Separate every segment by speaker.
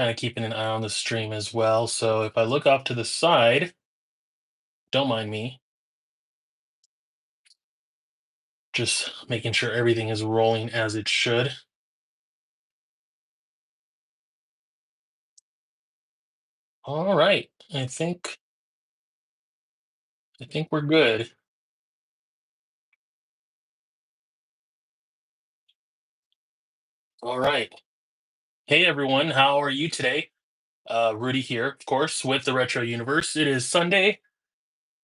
Speaker 1: kind of keeping an eye on the stream as well. So if I look off to the side, don't mind me, just making sure everything is rolling as it should. All right. I think we're good. All right. Hey everyone, how are you today? Rudy here, of course, with the Retro Universe. It is Sunday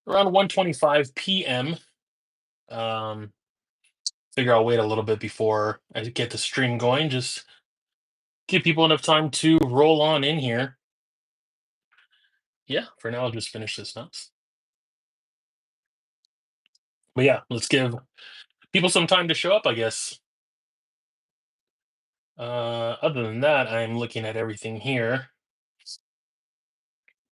Speaker 1: around 1:25 p.m. Um, Figure I'll wait a little bit before I get the stream going. Just give people enough time to roll on in here. Yeah, for now I'll just finish this now. But yeah, let's give people some time to show up, I guess. Other than that, I'm looking at everything here.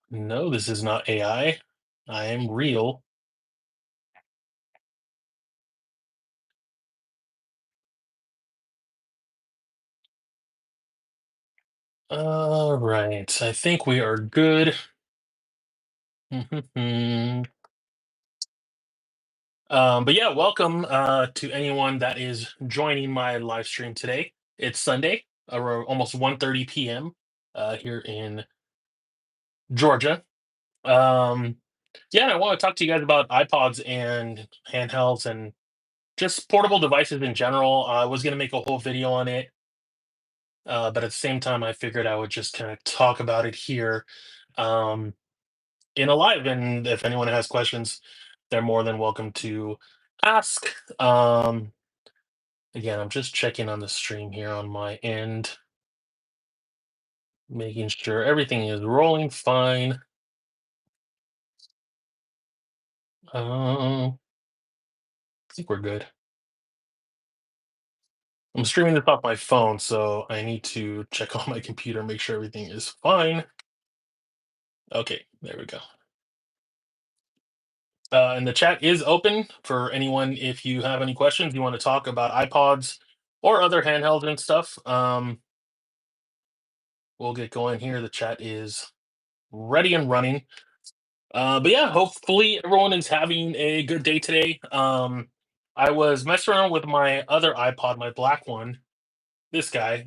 Speaker 1: No, this is not AI. I am real. All right, I think we are good. But yeah, welcome to anyone that is joining my live stream today. It's Sunday, almost 1:30 p.m. Here in Georgia. Um, yeah, I want to talk to you guys about iPods and handhelds and just portable devices in general. I was gonna make a whole video on it, but at the same time, I figured I would just kind of talk about it here um, in a live. And if anyone has questions, they're more than welcome to ask. Again, I'm just checking on the stream here on my end, making sure everything is rolling fine. I think we're good. I'm streaming this off my phone, so I need to check on my computer, make sure everything is fine. Okay, there we go. And the chat is open for anyone if you have any questions you want to talk about iPods or other handhelds and stuff. We'll get going here. The chat is ready and running. But yeah, hopefully everyone is having a good day today. I was messing around with my other iPod, my black one, this guy,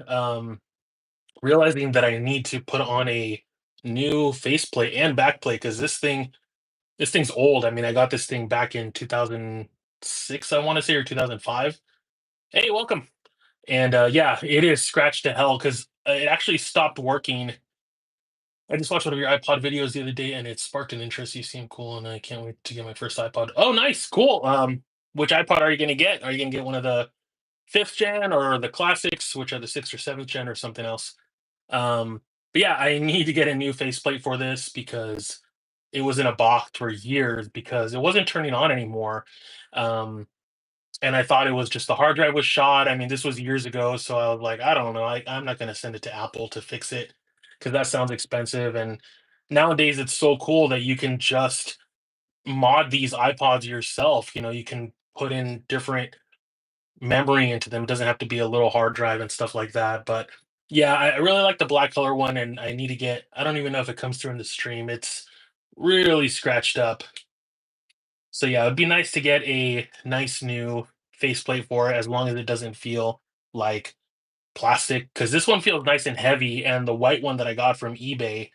Speaker 1: realizing that I need to put on a new faceplate and backplate because this thing's old. I mean, I got this thing back in 2006, I want to say, or 2005. Hey, welcome. And yeah, it is scratched to hell because it actually stopped working. I just watched one of your iPod videos the other day, and it sparked an interest. You seem cool, and I can't wait to get my first iPod. Oh, nice, cool. Which iPod are you gonna get? Are you gonna get one of the fifth gen or the classics, which are the sixth or seventh gen, or something else? But yeah, I need to get a new faceplate for this because it was in a box for years because it wasn't turning on anymore. Um, and I thought it was just the hard drive was shot. I mean, this was years ago, so I was like, I don't know, I'm not going to send it to Apple to fix it because that sounds expensive. And nowadays, it's so cool that you can just mod these iPods yourself. You can put in different memory into them. It doesn't have to be a little hard drive and stuff like that. But yeah, I really like the black color one, and I need to get. I don't even know if it comes through in the stream. It's really scratched up. So yeah, it'd be nice to get a nice new faceplate for it, as long as it doesn't feel like plastic. Because this one feels nice and heavy, and the white one that I got from eBay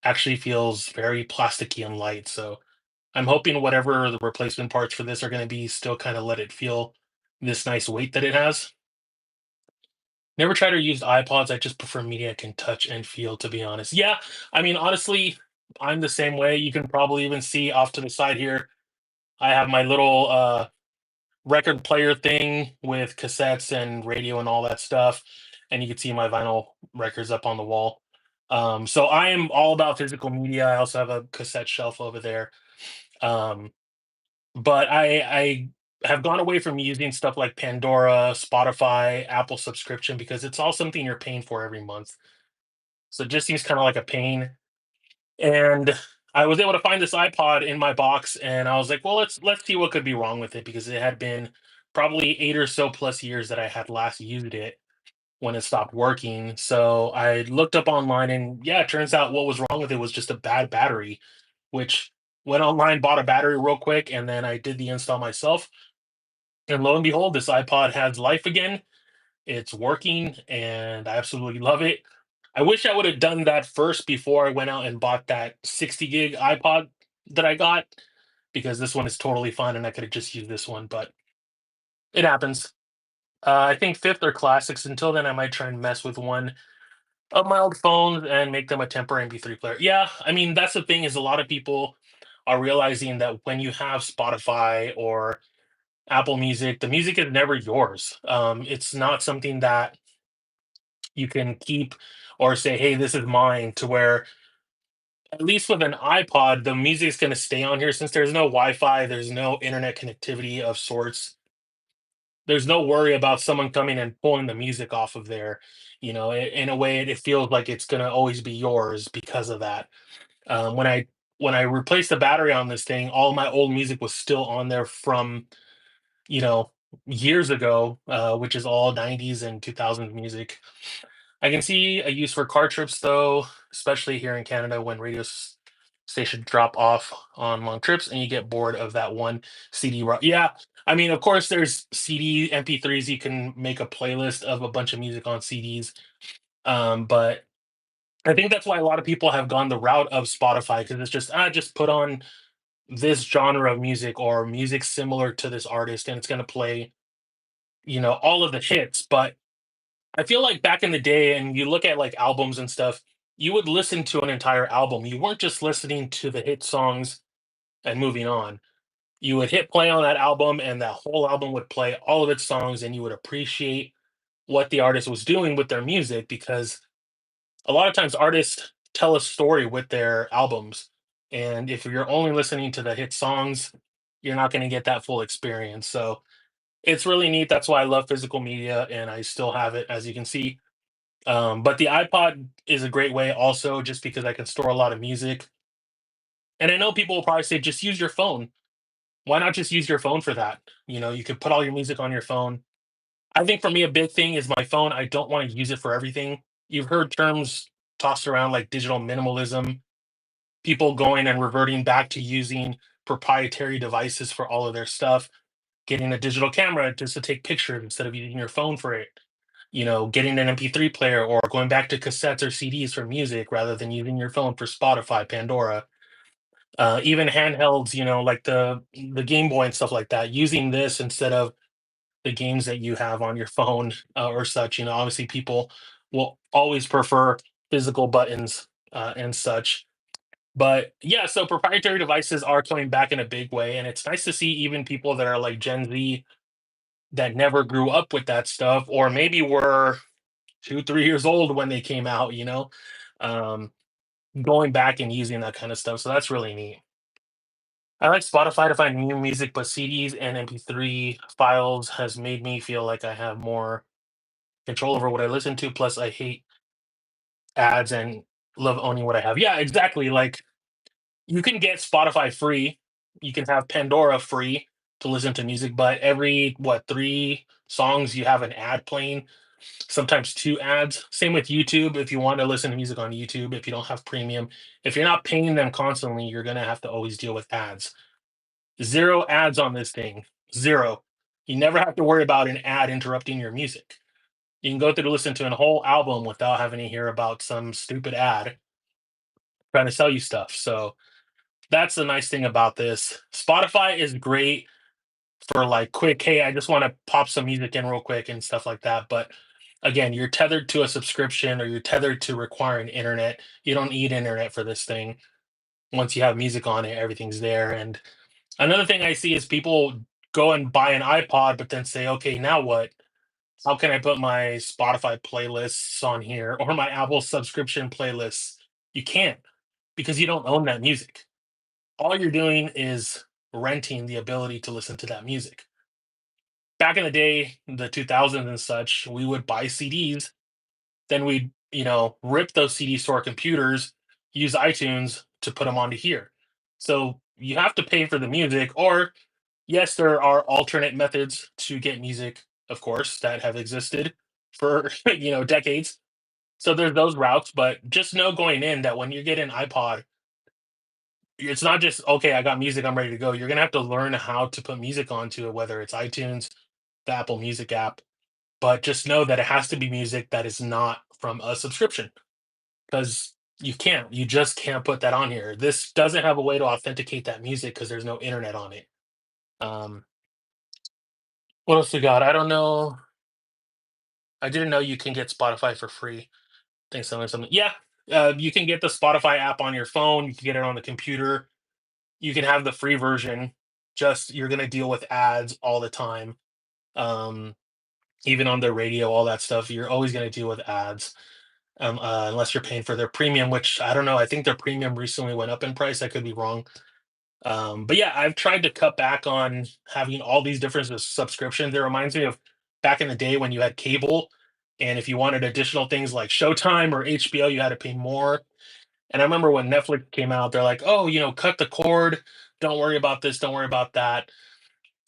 Speaker 1: actually feels very plasticky and light. So I'm hoping whatever the replacement parts for this are going to be still kind of let it feel this nice weight that it has. Never tried or used iPods. I just prefer media I can touch and feel, to be honest. Yeah, I mean, honestly, I'm the same way. You can probably even see off to the side here. I have my little record player thing with cassettes and radio and all that stuff. And you can see my vinyl records up on the wall. So I am all about physical media. I also have a cassette shelf over there. Um, but I have gone away from using stuff like Pandora, Spotify, Apple subscription because it's all something you're paying for every month. So it just seems kind of like a pain. And I was able to find this iPod in my box, and I was like, well, let's see what could be wrong with it because it had been probably 8 or so plus years that I had last used it. when it stopped working. So I looked up online, and yeah, it turns out what was wrong with it was just a bad battery, which went online, bought a battery real quick, and then I did the install myself. And lo and behold, this iPod has life again. It's working, and I absolutely love it. I wish I would have done that first before I went out and bought that 60 gig iPod that I got, because this one is totally fine and I could have just used this one, but it happens. I think fifth or classics. Until then, I might try and mess with one of my old phones and make them a temporary MP3 player. Yeah, I mean, that's the thing, is a lot of people are realizing that when you have Spotify or Apple Music, the music is never yours. It's not something that you can keep or say, "Hey, this is mine." To where, at least with an iPod, the music's going to stay on here since there's no Wi-Fi, there's no internet connectivity of sorts. There's no worry about someone coming and pulling the music off of there. In a way, it feels like it's going to always be yours because of that. When I replaced the battery on this thing, all my old music was still on there from you know years ago, which is all 90s and 2000s music. I can see a use for car trips though, especially here in Canada when station drop off on long trips and you get bored of that one CD. Yeah, I mean, of course, there's CD MP3s. You can make a playlist of a bunch of music on CDs. But I think that's why a lot of people have gone the route of Spotify, because it's just put on this genre of music or music similar to this artist, and it's going to play all of the hits. But I feel like back in the day, and you look at like albums and stuff, you would listen to an entire album. You weren't just listening to the hit songs and moving on. You would hit play on that album, and that whole album would play all of its songs, and you would appreciate what the artist was doing with their music, because a lot of times artists tell a story with their albums. And if you're only listening to the hit songs, you're not going to get that full experience. So it's really neat. That's why I love physical media, and I still have it, as you can see. But the iPod is a great way also, just because I can store a lot of music. And I know people will probably say, just use your phone. Why not just use your phone for that? You could put all your music on your phone. I think for me, a big thing is my phone. I don't want to use it for everything. You've heard terms tossed around like digital minimalism, people going and reverting back to using proprietary devices for all of their stuff, getting a digital camera just to take pictures instead of using your phone for it. Getting an MP3 player, or going back to cassettes or CDs for music rather than using your phone for Spotify, Pandora. Even handhelds, like the Game Boy and stuff like that, using this instead of the games that you have on your phone, or such. Obviously, people will always prefer physical buttons, and such. But yeah, so proprietary devices are coming back in a big way, and it's nice to see even people that are like Gen Z, that never grew up with that stuff, or maybe were 2, 3 years old when they came out, um, going back and using that kind of stuff. So that's really neat. I like Spotify to find new music, but CDs and MP3 files has made me feel like I have more control over what I listen to. Plus, I hate ads and love owning what I have. Yeah, exactly. Like, you can get Spotify free, you can have Pandora free to listen to music, but every what, 3 songs you have an ad playing, sometimes 2 ads. Same with YouTube. If you want to listen to music on YouTube, if you don't have premium, if you're not paying them constantly, you're gonna have to always deal with ads. Zero ads on this thing. Zero. You never have to worry about an ad interrupting your music. You can go through to listen to a whole album without having to hear about some stupid ad trying to sell you stuff. So that's the nice thing about this. Spotify is great for like quick, hey, I just want to pop some music in real quick and stuff like that. But again, you're tethered to a subscription, or you're tethered to requiring internet. You don't need internet for this thing. Once you have music on it, everything's there. And another thing I see is people go and buy an iPod, but then say, okay, now what? How can I put my Spotify playlists on here, or my Apple subscription playlists? You can't, because you don't own that music. All you're doing is renting the ability to listen to that music. Back in the day, the 2000s and such, we would buy CDs, then we'd, rip those CDs to our computers, use iTunes to put them onto here. So you have to pay for the music, or yes, there are alternate methods to get music, of course, that have existed. for decades. So there's those routes, but just know going in that when you get an iPod, it's not just okay. I got music, I'm ready to go. You're gonna have to learn how to put music onto it, whether it's iTunes, the Apple Music app. But just know that it has to be music that is not from a subscription because you just can't put that on here. This doesn't have a way to authenticate that music because there's no internet on it. Um, what else we got? I don't know. I didn't know you can get Spotify for free. Think something. Yeah, you can get the Spotify app on your phone. You can get it on the computer. You can have the free version. Just you're gonna deal with ads all the time. Um, Even on the radio, all that stuff, you're always gonna deal with ads. Unless you're paying for their premium, which I don't know. I think their premium recently went up in price. I could be wrong. But yeah, I've tried to cut back on having all these different subscriptions. It reminds me of back in the day when you had cable, and if you wanted additional things like Showtime or HBO, you had to pay more. And I remember when Netflix came out, they're like, "Oh, cut the cord. Don't worry about this. Don't worry about that."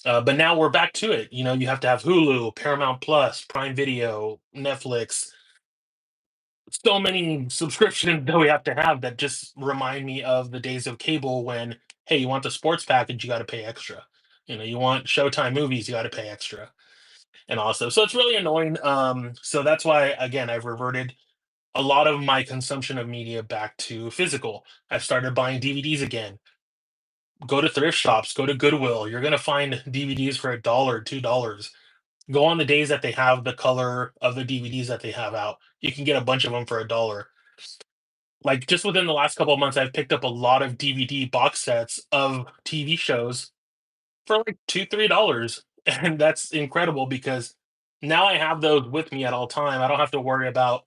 Speaker 1: But now we're back to it. You have to have Hulu, Paramount Plus, Prime Video, Netflix, so many subscriptions that we have to have that just remind me of the days of cable when, hey, you want the sports package, you got to pay extra. You want Showtime movies, you got to pay extra, and also, so it's really annoying. So that's why, again, I've reverted a lot of my consumption of media back to physical. I've started buying DVDs again. Go to thrift shops, go to Goodwill. You're gonna find DVDs for $1, $2. Go on the days that they have the color of the DVDs that they have out. You can get a bunch of them for $1. Like, just within the last couple of months, I've picked up a lot of DVD box sets of TV shows for like 2, $3, and that's incredible because now I have those with me at all time. I don't have to worry about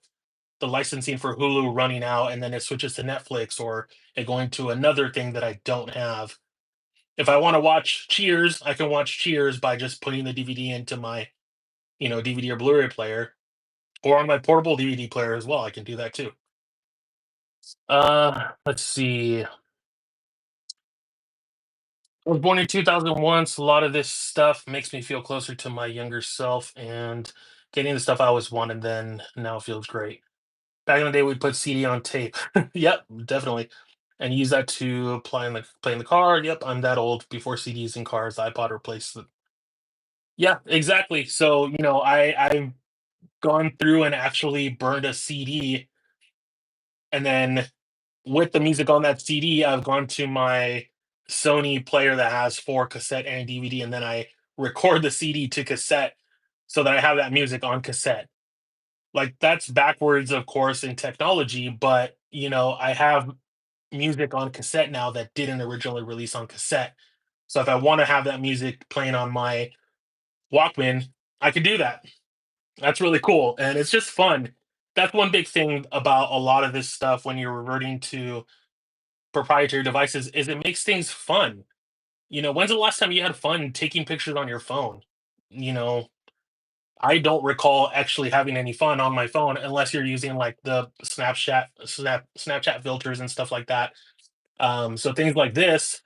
Speaker 1: the licensing for Hulu running out and then it switches to Netflix or it going to another thing that I don't have. If I wanna watch Cheers, I can watch Cheers by just putting the DVD into my, DVD or Blu-ray player, or on my portable DVD player as well, I can do that too. Let's see. I was born in 2001, so a lot of this stuff makes me feel closer to my younger self, and getting the stuff I always wanted then now feels great. Back in the day, we'd put CD on tape. Yep, definitely, and use that to play in the car. Yep, I'm that old. Before CDs in cars, the iPod replaced the. Yeah, exactly. So I've gone through and actually burned a CD, and then with the music on that CD, I've gone to my Sony player that has for cassette and DVD, and then I record the CD to cassette so that I have that music on cassette. Like, that's backwards, of course, in technology, but I have music on cassette now that didn't originally release on cassette. So if I want to have that music playing on my Walkman, I can do that. That's really cool. And it's just fun. That's one big thing about a lot of this stuff when you're reverting to proprietary devices is it makes things fun. When's the last time you had fun taking pictures on your phone? You know, I don't recall actually having any fun on my phone unless you're using like the Snapchat filters and stuff like that. So things like this,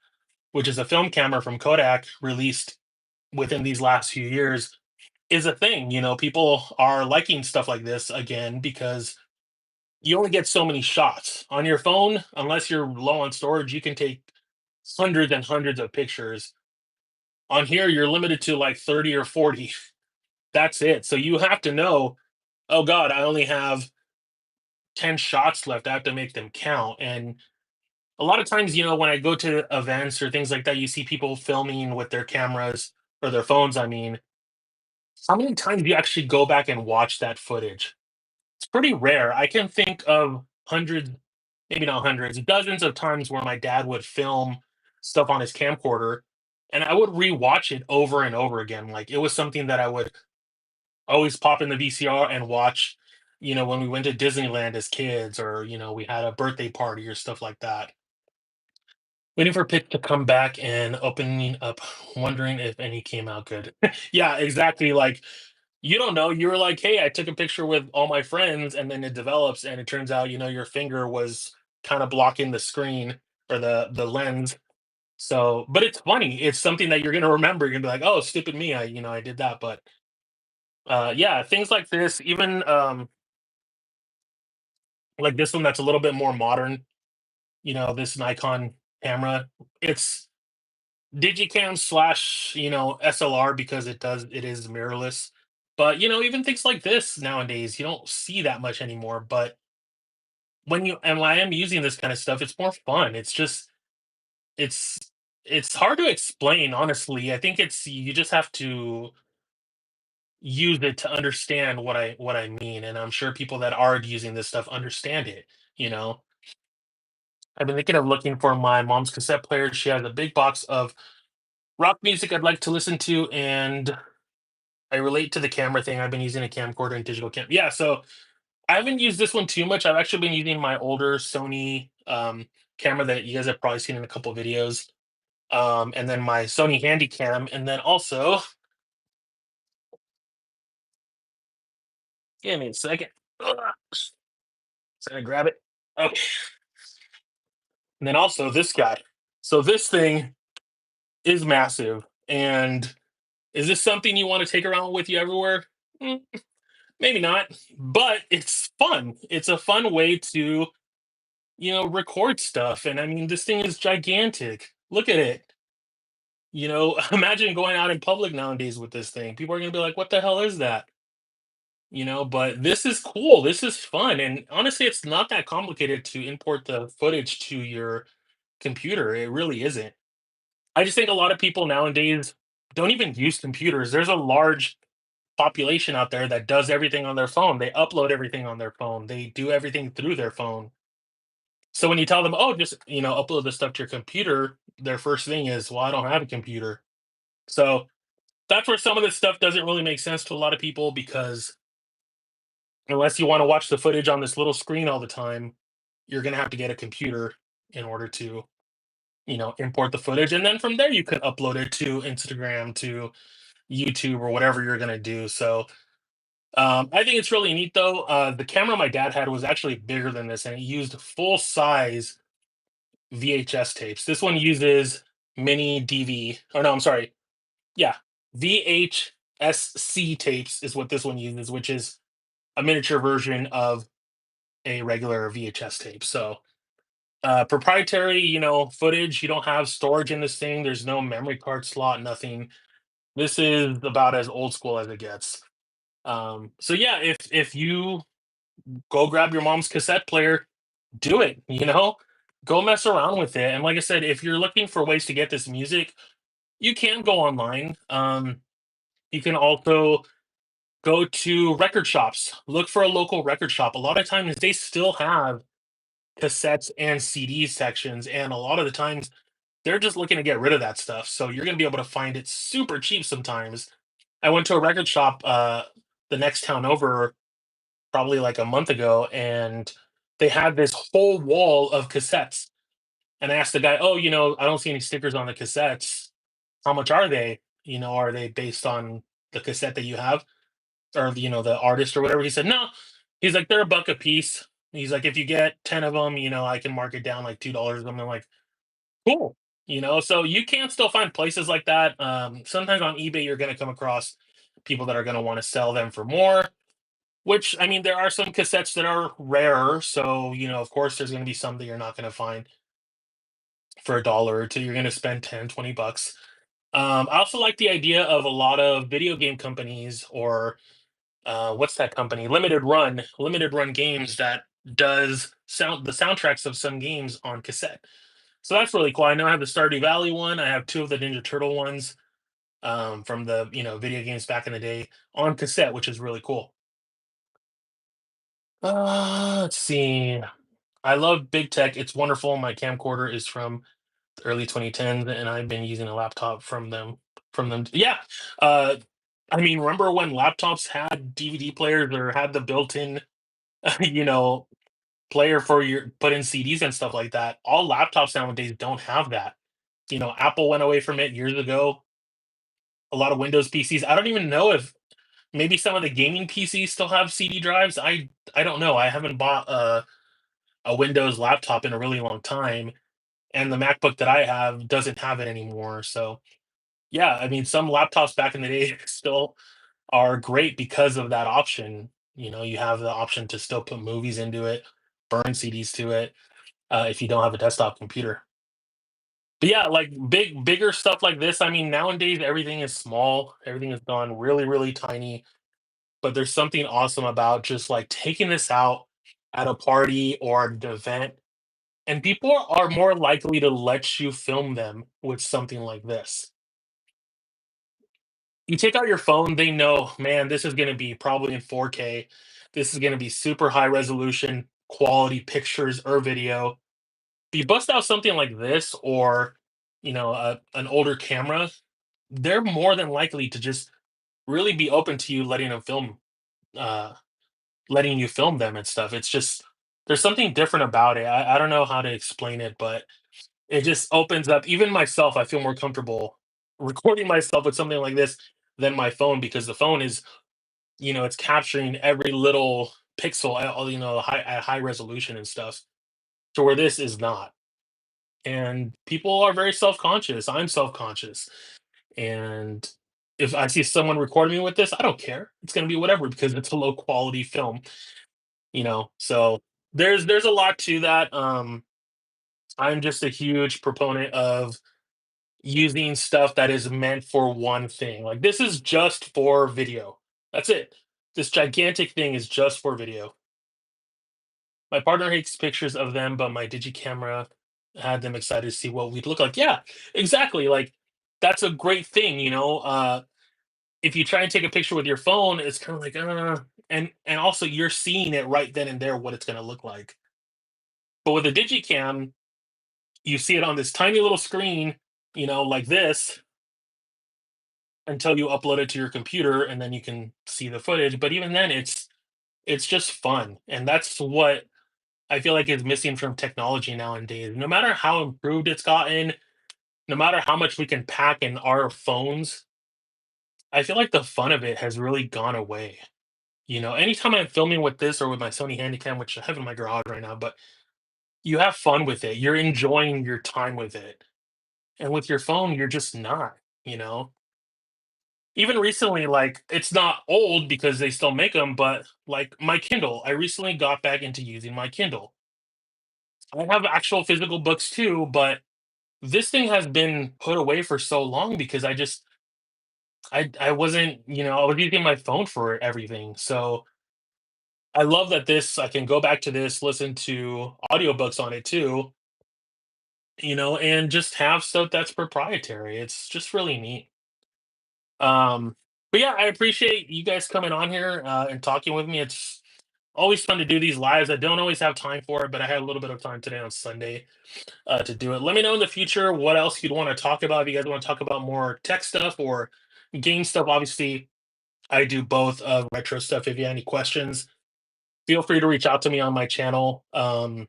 Speaker 1: which is a film camera from Kodak released within these last few years, is a thing. People are liking stuff like this again because you only get so many shots on your phone. Unless you're low on storage, you can take hundreds and hundreds of pictures. On here, you're limited to like 30 or 40. That's it. So you have to know, oh God, I only have 10 shots left. I have to make them count. And a lot of times, when I go to events or things like that, you see people filming with their cameras or their phones. I mean, how many times do you actually go back and watch that footage? It's pretty rare. I can think of hundreds, maybe not hundreds, dozens of times where my dad would film stuff on his camcorder and I would rewatch it over and over again. Like, it was something that I would always pop in the VCR and watch, when we went to Disneyland as kids or, we had a birthday party or stuff like that. Waiting for Pitt to come back and opening up, wondering if any came out good. Yeah, exactly. Like, you don't know. You were like, "Hey, I took a picture with all my friends," and then it develops, and it turns out, your finger was kind of blocking the screen or the lens. So, but it's funny. It's something that you're gonna remember. You're gonna be like, "Oh, stupid me. I did that." But Yeah, things like this, even like this one that's a little bit more modern. This Nikon camera. It's Digicam slash SLR because it is mirrorless. But even things like this nowadays, you don't see that much anymore. But when I am using this kind of stuff, it's more fun. It's it's hard to explain, honestly. I think it's you just have to use it to understand what I mean, and I'm sure people that are using this stuff understand it. You know, I've been thinking of looking for my mom's cassette player. She has a big box of rock music I'd like to listen to, and I relate to the camera thing. I've been using a camcorder and digital cam. Yeah, so I haven't used this one too much. I've actually been using my older Sony camera that you guys have probably seen in a couple videos, and then my Sony Handycam, and then also give me a second. Ugh, just gonna grab it. Okay, and then also this guy. So this thing is massive, and is this something you want to take around with you everywhere? Mm, maybe not, but it's fun. It's a fun way to record stuff. And I mean, this thing is gigantic. Look at it. Imagine going out in public nowadays with this thing. People are going to be like, what the hell is that? But this is cool. This is fun. And honestly, it's not that complicated to import the footage to your computer. It really isn't. I just think a lot of people nowadays don't even use computers. There's a large population out there that does everything on their phone. They upload everything on their phone. They do everything through their phone. So when you tell them, "Oh, just, upload this stuff to your computer," their first thing is, "Well, I don't have a computer." So that's where some of this stuff doesn't really make sense to a lot of people because unless you want to watch the footage on this little screen all the time, you're going to have to get a computer in order to, import the footage. And then from there, you can upload it to Instagram, to YouTube, or whatever you're going to do. So I think it's really neat, though. The camera my dad had was actually bigger than this, and it used full size VHS tapes. This one uses mini DV. Oh no, I'm sorry. Yeah, VHSC tapes is what this one uses, which is a miniature version of a regular VHS tape. So proprietary, footage. You don't have storage in this thing. There's no memory card slot, nothing. This is about as old school as it gets. So yeah, if you go grab your mom's cassette player, do it. Go mess around with it. And like I said, if you're looking for ways to get this music, you can go online. You can also go to record shops. Look for a local record shop. A lot of times they still have cassettes and CD sections, and a lot of the times they're just looking to get rid of that stuff. So you're gonna be able to find it super cheap sometimes. I went to a record shop the next town over probably like a month ago, and they had this whole wall of cassettes. And I asked the guy, "Oh, I don't see any stickers on the cassettes. How much are they? Are they based on the cassette that you have, or the artist or whatever?" He said, "No." He's like, "They're a buck a piece." He's like, "If you get 10 of them, I can mark it down like $2." I'm like, "Cool." So you can still find places like that. Sometimes on eBay, you're going to come across people that are going to want to sell them for more. Which I mean, there are some cassettes that are rarer, so of course, there's going to be some that you're not going to find for a dollar or two. You're going to spend 10, $20. I also like the idea of a lot of video game companies, or what's that company? Limited Run Games, that does the soundtracks of some games on cassette. So that's really cool. I know I have the Stardew Valley one. I have two of the Ninja Turtle ones from the video games back in the day on cassette, which is really cool. Let's see. I love big tech. It's wonderful. My camcorder is from the early 2010s, and I've been using a laptop from them. Yeah. Uh, I mean, remember when laptops had DVD players or had the built-in, you know, player for your put in CDs and stuff like that? All laptops nowadays don't have that. Apple went away from it years ago. A lot of Windows PCs. I don't even know if maybe some of the gaming PCs still have CD drives. I don't know. I haven't bought a Windows laptop in a really long time, and the MacBook that I have doesn't have it anymore. So yeah, I mean, some laptops back in the day still are great because of that option. You know, you have the option to still put movies into it, burn CDs to it, if you don't have a desktop computer. But yeah, like bigger stuff like this. I mean, nowadays everything is small, everything is done really, really tiny. But there's something awesome about just like taking this out at a party or an event, and people are more likely to let you film them with something like this. You take out your phone, they know, man, this is going to be probably in 4K. This is going to be super high resolution quality pictures or video. If you bust out something like this or, an older camera, they're more than likely to just really be open to you uh, letting you film them and stuff. It's just there's something different about it. I don't know how to explain it, but it just opens up. Even myself, I feel more comfortable recording myself with something like this than my phone because the phone is, it's capturing every little pixel at all, at high resolution and stuff. To where this is not. And people are very self-conscious. I'm self-conscious. And if I see someone recording me with this, I don't care. It's gonna be whatever because it's a low quality film. So there's a lot to that. I'm just a huge proponent of using stuff that is meant for one thing. Like this is just for video. That's it. This gigantic thing is just for video. My partner takes pictures of them, but my digi camera had them excited to see what we'd look like. Yeah, exactly. Like that's a great thing. If you try and take a picture with your phone, it's kind of like, and also you're seeing it right then and there what it's gonna look like. But with a digicam, you see it on this tiny little screen, like this, until you upload it to your computer and then you can see the footage. But even then, it's just fun. And that's what I feel like is missing from technology nowadays. No matter how improved it's gotten, no matter how much we can pack in our phones, I feel like the fun of it has really gone away. Anytime I'm filming with this or with my Sony Handycam, which I have in my garage right now, but you have fun with it. You're enjoying your time with it. And with your phone, you're just not, you know? Even recently, like, it's not old because they still make them, but like my Kindle, I recently got back into using my Kindle. I have actual physical books too, but this thing has been put away for so long because I wasn't, I was using my phone for everything. So I love that this I can go back to this, listen to audiobooks on it too, and just have stuff that's proprietary. It's just really neat. But yeah, I appreciate you guys coming on here and talking with me. It's always fun to do these lives. I don't always have time for it, but I had a little bit of time today on Sunday to do it. Let me know in the future what else you'd want to talk about. If you guys want to talk about more tech stuff or game stuff, obviously, I do both retro stuff. If you have any questions, feel free to reach out to me on my channel and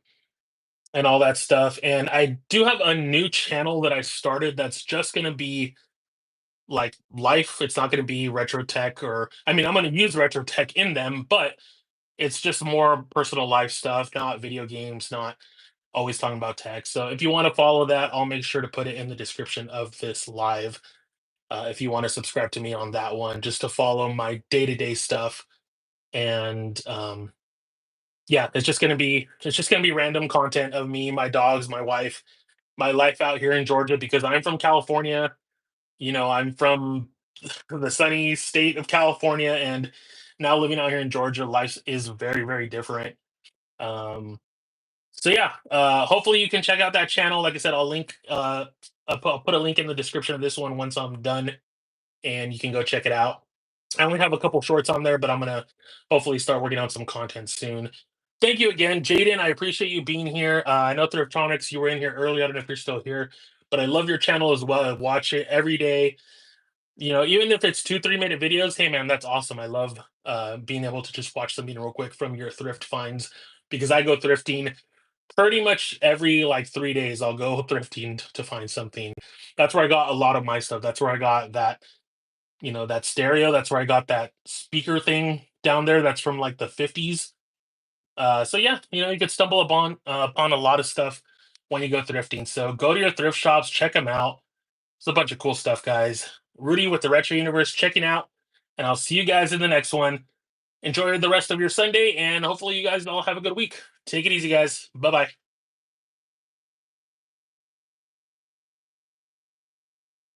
Speaker 1: all that stuff. And I do have a new channel that I started that's just going to be like life. It's not going to be retro tech, or I mean, I'm going to use retro tech in them, but it's just more personal life stuff, not video games, not always talking about tech. So if you want to follow that, I'll make sure to put it in the description of this live. If you want to subscribe to me on that one, just to follow my day-to-day stuff. And yeah, it's just gonna be random content of me, my dogs, my wife, my life out here in Georgia because I'm from California. I'm from the sunny state of California, and now living out here in Georgia, life is very, very different. Um, so yeah, hopefully you can check out that channel. Like I said, I'll put a link in the description of this one once I'm done, and you can go check it out. I only have a couple shorts on there, but I'm gonna hopefully start working on some content soon. Thank you again, Jaden. I appreciate you being here. I know Thriftronics, you were in here earlier. I don't know if you're still here, but I love your channel as well. I watch it every day. Even if it's 2 3 minute videos, hey man, that's awesome. I love being able to just watch something real quick from your thrift finds because I go thrifting pretty much every like 3 days. I'll go thrifting to find something. That's where I got a lot of my stuff. That's where I got that stereo. That's where I got that speaker thing down there. That's from like the 50s. So yeah, you could stumble upon a lot of stuff when you go thrifting. So go to your thrift shops, check them out. It's a bunch of cool stuff, guys. Rudy with the Retro Universe checking out. and I'll see you guys in the next one. Enjoy the rest of your Sunday, and hopefully, you guys all have a good week. Take it easy, guys. Bye bye.